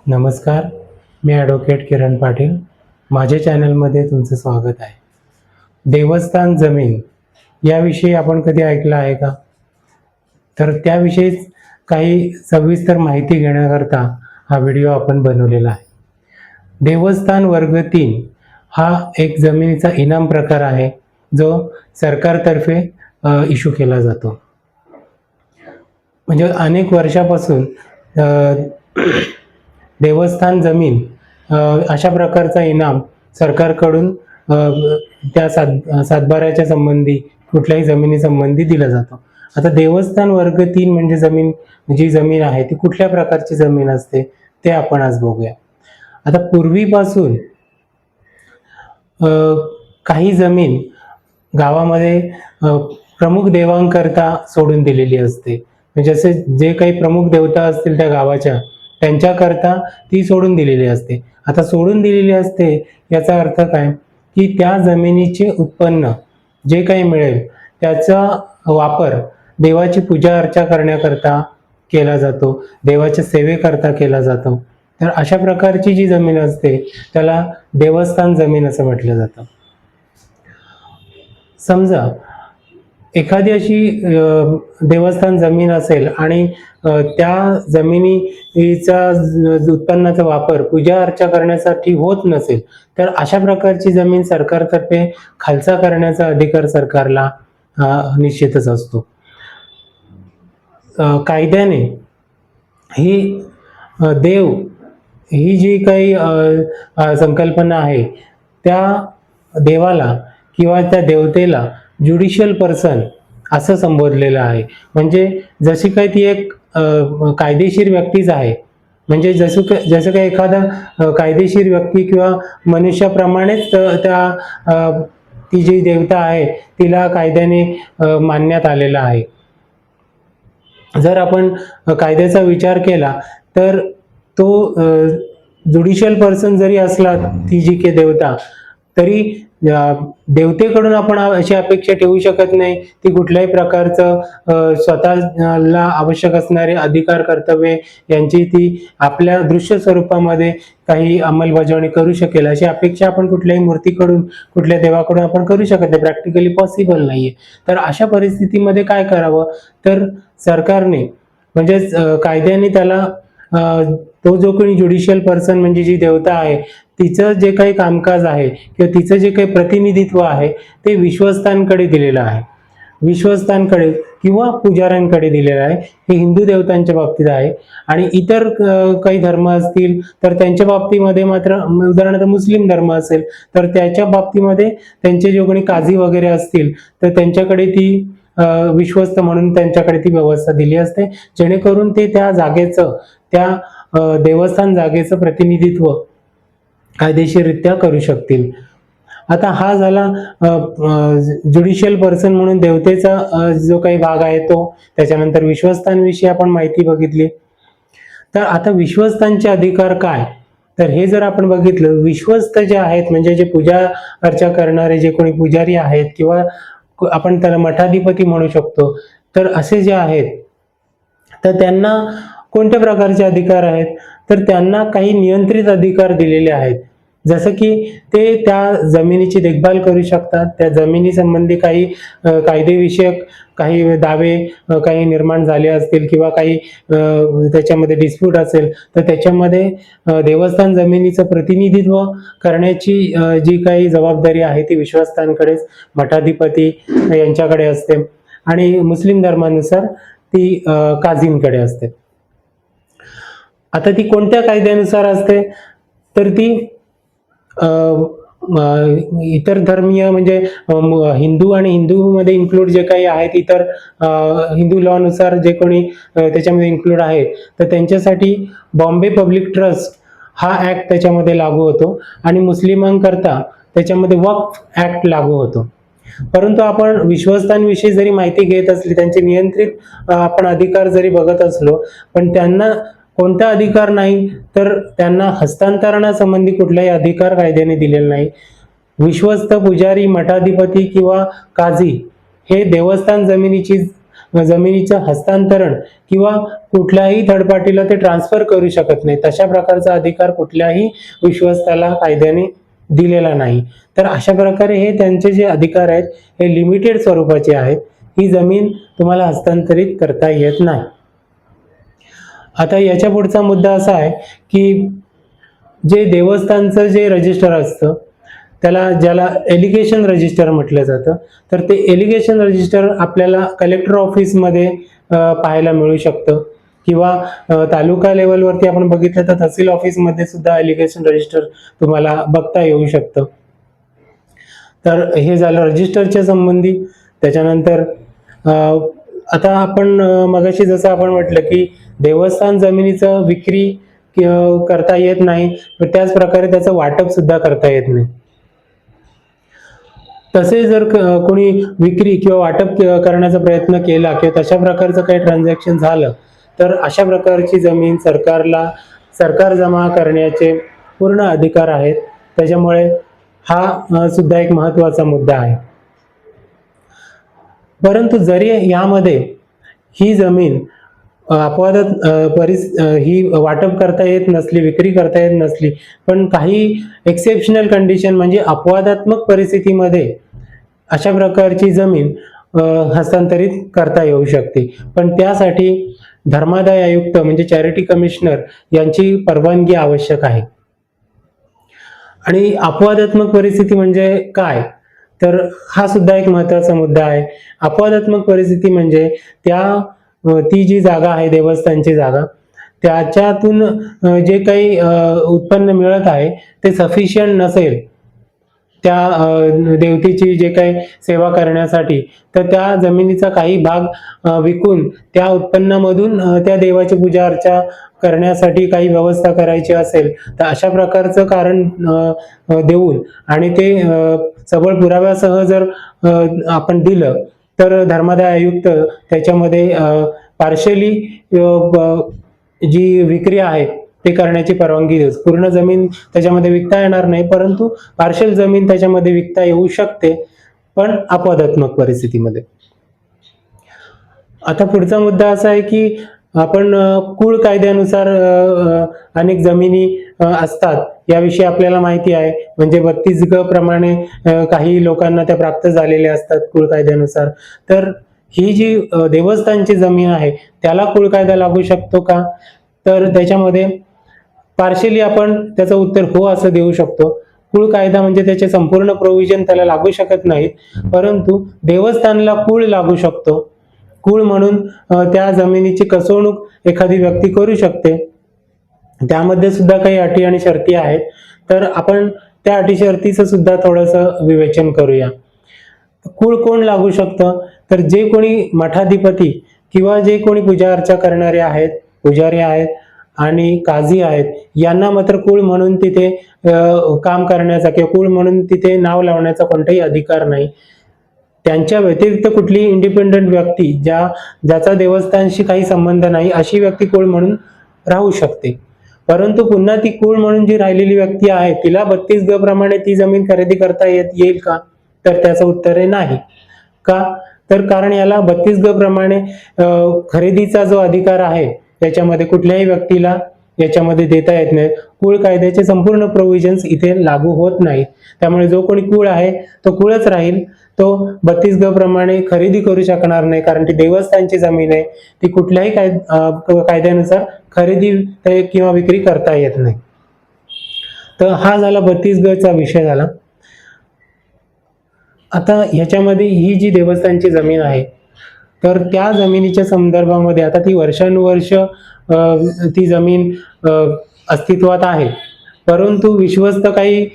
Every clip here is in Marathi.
नमस्कार, मी ॲडव्होकेट किरण पाटील. माझ्या चॅनलमध्ये तुमचं स्वागत आहे. देवस्थान जमीन याविषयी आपण कधी ऐकलं आहे का? तर त्याविषयीच काही सविस्तर माहिती घेण्याकरता हा व्हिडिओ आपण बनवलेला आहे. देवस्थान वर्ग 3 हा एक जमिनीचा इनाम प्रकार आहे, जो सरकारतर्फे इश्यू केला जातो. म्हणजे अनेक वर्षापासून देवस्थान जमीन अशा प्रकारचा इनाम सरकारकडून त्या सातबाऱ्याच्या संबंधी कुठल्याही जमिनी संबंधी दिला जातो. आता देवस्थान वर्ग 3 म्हणजे जी जमीन आहे ती कुठल्या प्रकारची जमीन असते ते आपण आज बघूया. आता पूर्वीपासून काही जमीन गावामध्ये प्रमुख देवांकरता सोडून दिलेली असते. म्हणजे जसे जे काही प्रमुख देवता असतील त्या गावाच्या, त्यांच्याकरता ती सोडून दिलेली असते. आता सोडून दिलेली असते याचा अर्थ काय, की त्या जमिनीचे उत्पन्न जे काही मिळेल त्याचा वापर देवाची पूजा अर्चा करण्याकरता केला जातो, देवाच्या सेवेकरता केला जातो. तर अशा प्रकारची जी जमीन असते त्याला देवस्थान जमीन असं म्हटलं जातं. समजा एखादी अशी देवस्थान जमीन असेल आणि त्या जमिनीचा उत्पन्नाचा वापर पूजा अर्चा करण्यासाठी होत नसेल, तर अशा प्रकारची जमीन सरकारतर्फे खालसा करण्याचा अधिकार सरकारला निश्चितच असतो. कायद्याने ही देव ही जी काही संकल्पना आहे त्या देवाला किंवा त्या देवतेला ज्युडिशियल पर्सन असं संबोधलेलं आहे. म्हणजे जशी काही ती एक कायदेशीर व्यक्तीच आहे. म्हणजे जसं काही एखादा कायदेशीर व्यक्ती किंवा मनुष्याप्रमाणेच ती जी देवता आहे तिला कायद्याने मानण्यात आलेला आहे. जर आपण कायद्याचा विचार केला तर तो ज्युडिशियल पर्सन जरी असला, ती जी काही देवता, तरी देवतेकडून आपण अशी अपेक्षा ठेवू शकत नाही ती कुठल्याही प्रकारचं स्वतःला आवश्यक असणारे अधिकार कर्तव्ये यांची ती आपल्या दृश्य स्वरूपामध्ये काही अंमलबजावणी करू शकेल अशी अपेक्षा आपण कुठल्याही मूर्तीकडून, कुठल्या देवाकडून आपण करू शकत नाही. प्रॅक्टिकली पॉसिबल नाहीये. तर अशा परिस्थितीमध्ये काय करावं, तर सरकारने म्हणजेच कायद्याने त्याला तो जो कोणी ज्युडिशियल पर्सन म्हणजे जी देवता आहे तिचं जे काही कामकाज आहे किंवा तिचं जे काही प्रतिनिधित्व आहे ते विश्वस्तांकडे दिलेलं आहे. विश्वस्तांकडे किंवा पुजाऱ्यांकडे दिलेलं आहे. हे हिंदू देवतांच्या बाबतीत आहे. आणि इतर काही धर्म असतील तर त्यांच्या बाबतीमध्ये मात्र, उदाहरणार्थ मुस्लिम धर्म असेल तर त्याच्या बाबतीमध्ये त्यांचे जे कोणी काझी वगैरे असतील तर त्यांच्याकडे ती विश्वस्त म्हणून त्यांच्याकडे ती व्यवस्था दिली असते, जेणेकरून ते त्या जागेचं, त्या देवस्थान जागेचं प्रतिनिधित्व कायदेशीररित्या करू शकतील. आता हा झाला ज्युडिशियल पर्सन म्हणून देवतेचा जो काही भाग आहे तो. त्याच्यानंतर विश्वस्तांविषयी आपण माहिती बघितली. तर आता विश्वस्तांचे अधिकार काय, तर हे जर आपण बघितलं, विश्वस्त जे आहेत म्हणजे जे पूजा अर्चा करणारे जे कोणी पुजारी आहेत किंवा आपण त्याला मठाधिपती म्हणू शकतो, तर असे जे आहेत तर त्यांना कोणत्या प्रकारचे अधिकार आहेत, तर त्यांना काही नियंत्रित अधिकार दिलेले आहेत. जसं की ते त्या जमिनीची देखभाल करू शकतात. त्या जमिनी संबंधी काही कायदेविषयक काही दावे काही निर्माण झाले असतील किंवा काही त्याच्यामध्ये डिस्प्यूट असेल तर त्याच्यामध्ये देवस्थान जमिनीचं प्रतिनिधित्व करण्याची जी काही जबाबदारी आहे ती विश्वस्तांकडेच, मठाधिपती यांच्याकडे असते. आणि मुस्लिम धर्मानुसार ती काझींकडे असते. आता ती कोणत्या कायद्यानुसार असते, तर ती इतर धर्मीय म्हणजे हिंदू आणि हिंदूमध्ये इन्क्लूड जे काही आहेत, इतर हिंदू लॉ नुसार जे कोणी त्याच्यामध्ये इन्क्लूड आहे तर त्यांच्यासाठी बॉम्बे पब्लिक ट्रस्ट हा ऍक्ट त्याच्यामध्ये लागू होतो आणि मुस्लिमांकरता त्याच्यामध्ये वक्फ ऍक्ट लागू होतो. परंतु आपण विश्वस्तांविषयी जरी माहिती घेत असली, त्यांचे नियंत्रित आपण अधिकार जरी बघत असलो, पण त्यांना कोणता अधिकार नाही, तर त्यांना हस्तांतरणासंबंधी कुठलाही अधिकार कायद्याने दिलेला नाही. विश्वस्त, पुजारी, मठाधिपती किंवा काझी हे देवस्थान जमिनीची जमिनीचं हस्तांतरण किंवा कुठल्याही थर्ड पार्टीला ते ट्रान्सफर करू शकत नाही. तशा प्रकारचा अधिकार कुठल्याही विश्वस्ताला कायद्याने दिलेला नाही. तर अशा प्रकारे हे त्यांचे जे अधिकार आहेत हे लिमिटेड स्वरूपाचे आहेत. ही जमीन तुम्हाला हस्तांतरित करता येत नाही. आता याच्या पुढचा मुद्दा असा आहे की जे देवस्थानचं जे रजिस्टर असतं ज्याला एलिगेशन रजिस्टर म्हटलं जातं, तर ते एलिगेशन रजिस्टर आपल्याला कलेक्टर ऑफिसमध्ये पाहायला मिळू शकतं किंवा तालुका लेवलवरती आपण बघितलं तर तहसील ऑफिसमध्ये सुद्धा एलिगेशन रजिस्टर तुम्हाला बघता येऊ शकतं. तर हे झालं रजिस्टरच्या संबंधी. त्याच्यानंतर आता आपण मगाशी जसं आपण म्हटलं की देवस्थान जमिनीचं विक्री करता येत नाही, त्याच प्रकारे त्याचं वाटप सुद्धा करता येत नाही. तसे जर कोणी विक्री किंवा वाटप करण्याचा प्रयत्न केला किंवा तशा प्रकारचं काही ट्रान्झॅक्शन झालं तर अशा प्रकारची जमीन सरकार जमा करण्याचे पूर्ण अधिकार आहेत. त्याच्यामुळे हा सुद्धा एक महत्त्वाचा मुद्दा आहे. परंतु जरी यामध्ये ही जमीन अपवादात ही वाटप करता येत नसली, विक्री करता येत नसली, पण काही एक्सेप्शनल कंडिशन म्हणजे अपवादात्मक परिस्थितीमध्ये अशा प्रकारची जमीन हस्तांतरित करता येऊ शकते. पण त्यासाठी धर्मादाय आयुक्त म्हणजे चॅरिटी कमिशनर यांची परवानगी आवश्यक आहे. आणि अपवादात्मक परिस्थिती म्हणजे काय, तर हा सुद्धा एक महत्त्वाचा मुद्दा आहे. अपवादात्मक परिस्थिती म्हणजे ती जी जागा आहे देवस्थानची जागा, त्याच्यातून जे काही उत्पन्न मिळत आहे ते सफिशियंट नसेल त्या देवतेची जे काही सेवा करण्यासाठी, तर त्या जमिनीचा काही भाग विकून त्या उत्पन्नामधून त्या देवाची पूजा अर्चा करण्यासाठी काही व्यवस्था करायची असेल तर अशा प्रकारचं कारण देऊन आणि ते सबळ पुराव्यासह जर आपण दिलं तर धर्मादाय आयुक्त त्याच्यामध्ये पार्शली जी विक्री आहे ते करण्याची परवानगी देतो. पूर्ण जमीन त्याच्यामध्ये विकता येणार नाही, परंतु पार्शल जमीन त्याच्यामध्ये विकता येऊ शकते, पण अपवादात्मक परिस्थितीमध्ये. आता पुढचा मुद्दा असा आहे की आपण कुळ कायद्यानुसार अनेक जमिनी असतात याविषयी आपल्याला माहिती आहे. म्हणजे 32 ग प्रमाणे काही लोकांना त्या प्राप्त झालेल्या असतात कुळ कायद्यानुसार. तर ही जी देवस्थानची जमीन आहे त्याला कुळ कायदा लागू शकतो का, तर त्याच्यामध्ये पार्शली आपण त्याचं उत्तर हो असं देऊ शकतो. कुळ कायदा म्हणजे त्याचे संपूर्ण प्रोव्हिजन त्याला लागू शकत नाहीत, परंतु देवस्थानला कुळ लागू शकतो. कुळ म्हणून त्या जमिनीची कसवणूक एखादी व्यक्ती करू शकते. त्यामध्ये सुद्धा काही अटी आणि शर्ती आहेत, तर आपण त्या अटी शर्तीचं सुद्धा थोडंसं विवेचन करूया. कुळ कोण लागू शकतं, तर जे कोणी मठाधिपती किंवा जे कोणी पूजा अर्चा करणारे आहेत, पुजारी आहेत आणि काझी आहेत, यांना मात्र कुळ म्हणून तिथे काम करण्याचा किंवा कुळ म्हणून तिथे नाव लावण्याचा कोणताही अधिकार नाही. त्यांच्या व्यतिरिक्त कुठलीही इंडिपेंडंट व्यक्ती ज्याचा देवस्थानशी काही संबंध नाही अशी व्यक्ती कुळ म्हणून राहू शकते. परंतु पुन्हा ती कुळ म्हणून जी राहिलेली व्यक्ती आहे तिला 32 ग प्रमाणे ती जमीन खरेदी करता येईल का, तर त्याचं उत्तर आहे नाही. का, तर कारण याला 32 ग प्रमाणे खरेदीचा जो अधिकार आहे त्याच्यामध्ये कुठल्याही व्यक्तीला याच्यामध्ये देता येत नाही. कुळ कायद्याचे संपूर्ण प्रोव्हिजन्स इथे लागू होत नाहीत. त्यामुळे जो कोणी कुळ आहे तो कुळच राहील, तो 32 ग प्रमाणे खरेदी करू शकणार नाही, कारण ती देवस्थानची जमीन आहे, ती कुठल्याही कायद्यानुसार खरेदी किंवा विक्री करता येत नाही. तर हा झाला 32 ग चा विषय झाला. आता ह्याच्यामध्ये ही जी देवस्थानची जमीन आहे तर त्या जमिनीच्या संदर्भामध्ये आता ती वर्षानुवर्ष ती जमीन अस्तित्वात आहे, परंतु विश्वस्त काही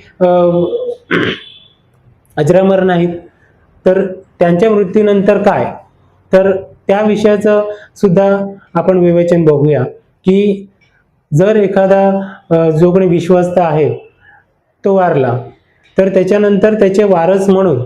अजरामर नाहीत. तर त्यांच्या मृत्यूनंतर काय, तर त्या विषयाचं सुद्धा आपण विवेचन बघूया की जर एखादा जो कोणी विश्वस्त आहे तो वारला तर त्याच्यानंतर त्याचे वारस म्हणून,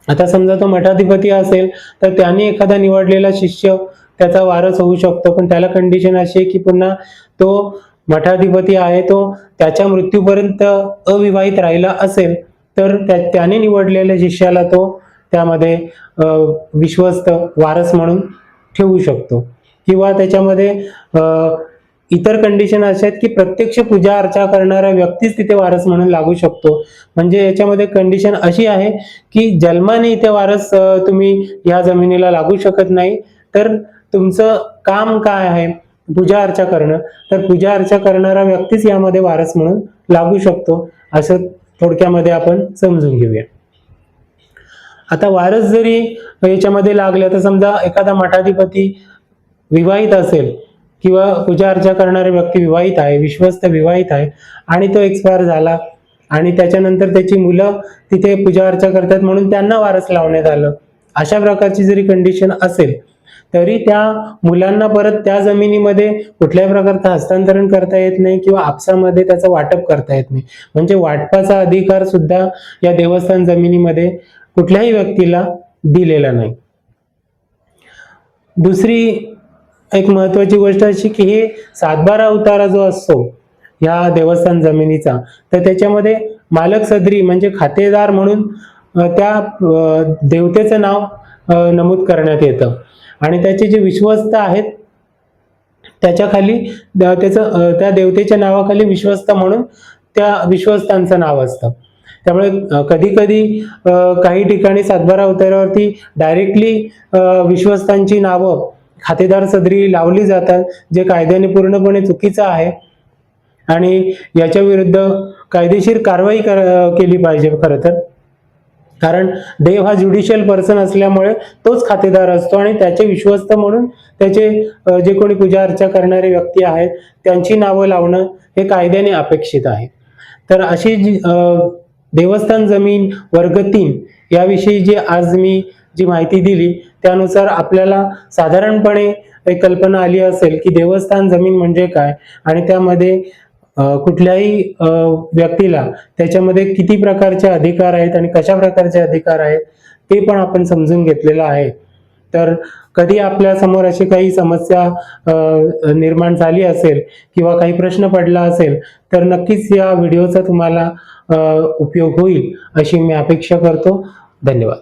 आता समजा तो मठाधिपती असेल तर त्याने एखादा निवडलेला शिष्य त्याचा वारस होऊ शकतो, पण त्याला कंडिशन अशी आहे की पुन्हा तो मठाधिपती आहे तो त्याच्या मृत्यूपर्यंत अविवाहित राहिला असेल तर त्याने निवडलेल्या शिष्याला तो त्यामध्ये विश्वस्त वारस म्हणून ठेवू शकतो, किंवा त्याच्यामध्ये इतर कंडिशन अशा आहेत की प्रत्यक्ष पूजा अर्चा करणारा व्यक्तीच तिथे वारस म्हणून लागू शकतो. म्हणजे याच्यामध्ये कंडिशन अशी आहे की जन्माने इथे वारस तुम्ही या जमिनीला लागू शकत नाही, तर तुमचं काम काय आहे पूजा अर्चा करणं, तर पूजा अर्चा करणारा व्यक्तीच यामध्ये वारस म्हणून लागू शकतो, असं थोडक्यामध्ये आपण समजून घेऊया. आता वारस जरी याच्यामध्ये लागले, तर समजा एखादा मठाधिपती विवाहित असेल किंवा पूजा अर्चा करणारे व्यक्ती विवाहित आहे, विश्वस्त विवाहित आहे आणि तो एक्सपायर झाला आणि त्याच्यानंतर त्याची मुलं तिथे पूजा अर्चा करतात म्हणून त्यांना वारस लावण्यात आलं, अशा प्रकारची जरी कंडिशन असेल तरी त्या मुलांना परत त्या जमिनीमध्ये कुठल्याही प्रकारचं हस्तांतरण करता येत नाही किंवा आपसामध्ये त्याचं वाटप करता येत नाही. म्हणजे वाटपाचा अधिकार सुद्धा या देवस्थान जमिनीमध्ये कुठल्याही व्यक्तीला दिलेला नाही. दुसरी एक महत्वाची गोष्ट अशी की हे 7/12 उतारा जो असतो या देवस्थान जमिनीचा, तर त्याच्यामध्ये मालक सदरी म्हणजे खातेदार म्हणून त्या देवतेचं नाव नमूद करण्यात येतं आणि त्याचे जे विश्वस्त आहेत त्याच्या खाली त्या देवतेच्या नावाखाली विश्वस्त म्हणून त्या विश्वस्तांचं नाव असतं. त्यामुळे कधी कधी काही ठिकाणी 7/12 उतारावरती डायरेक्टली विश्वस्तांची नावं खातेदार सदरी लावली जातात, जे कायद्याने पूर्णपणे चुकीचं आहे आणि याच्या विरुद्ध कायदेशीर कारवाई केली पाहिजे खरं तर. कारण देव हा ज्युडिशियल पर्सन असल्यामुळे तोच खातेदार असतो आणि त्याचे विश्वस्त म्हणून त्याचे जे कोणी पूजा अर्चा करणारे व्यक्ती आहेत त्यांची नावं लावणं हे कायद्याने अपेक्षित आहे. तर अशी जी देवस्थान जमीन वर्ग 3 याविषयी जी आज मी जी माहिती दिली त्यानुसार आपल्याला साधारणपणे एक कल्पना आली असेल की देवस्थान जमीन म्हणजे काय आणि त्यामध्ये कुठल्याही व्यक्तीला त्याच्यामध्ये किती प्रकारचे अधिकार आहेत आणि कशा प्रकारचे अधिकार आहेत ते पण आपण समजून घेतलेलं आहे. तर कधी आपल्या समोर अशी काही समस्या निर्माण झाली असेल किंवा काही प्रश्न पडला असेल तर नक्कीच या व्हिडिओचा तुम्हाला उपयोग होईल अशी मी अपेक्षा करतो. धन्यवाद.